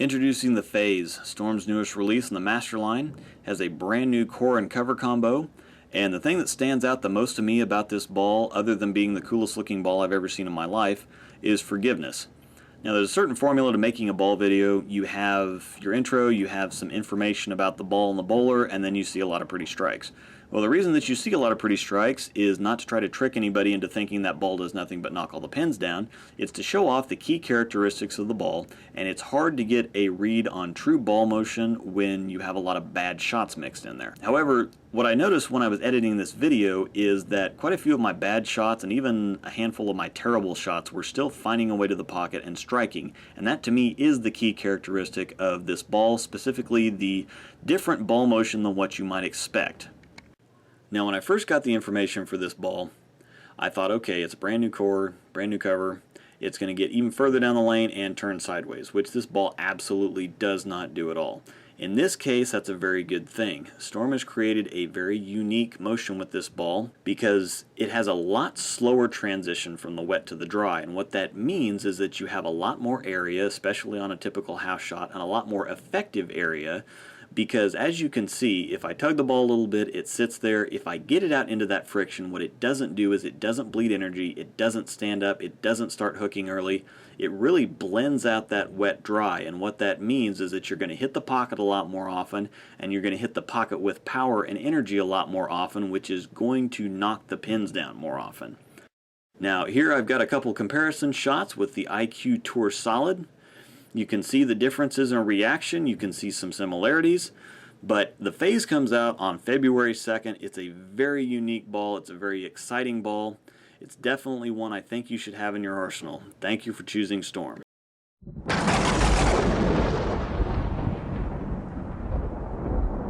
Introducing the Phaze, Storm's newest release in the Master line, has a brand new core and cover combo, and the thing that stands out the most to me about this ball, other than being the coolest looking ball I've ever seen in my life, is forgiveness. Now there's a certain formula to making a ball video. You have your intro, you have some information about the ball and the bowler, and then you see a lot of pretty strikes. Well, the reason that you see a lot of pretty strikes is not to try to trick anybody into thinking that ball does nothing but knock all the pins down. It's to show off the key characteristics of the ball, and it's hard to get a read on true ball motion when you have a lot of bad shots mixed in there. However, what I noticed when I was editing this video is that quite a few of my bad shots and even a handful of my terrible shots were still finding a way to the pocket and striking, and that to me is the key characteristic of this ball, specifically the different ball motion than what you might expect. Now when I first got the information for this ball, I thought, okay, it's a brand new core, brand new cover, it's going to get even further down the lane and turn sideways, which this ball absolutely does not do at all. In this case, that's a very good thing. Storm has created a very unique motion with this ball because it has a lot slower transition from the wet to the dry, and what that means is that you have a lot more area, especially on a typical half shot, and a lot more effective area. Because as you can see, if I tug the ball a little bit, it sits there. If I get it out into that friction, what it doesn't do is it doesn't bleed energy, it doesn't stand up, it doesn't start hooking early. It really blends out that wet dry, and what that means is that you're going to hit the pocket a lot more often, and you're going to hit the pocket with power and energy a lot more often, which is going to knock the pins down more often. Now here I've got a couple comparison shots with the IQ Tour Solid. You can see the differences in reaction, you can see some similarities, but the Phaze comes out on February 2nd. It's a very unique ball, it's a very exciting ball. It's definitely one I think you should have in your arsenal. Thank you for choosing Storm.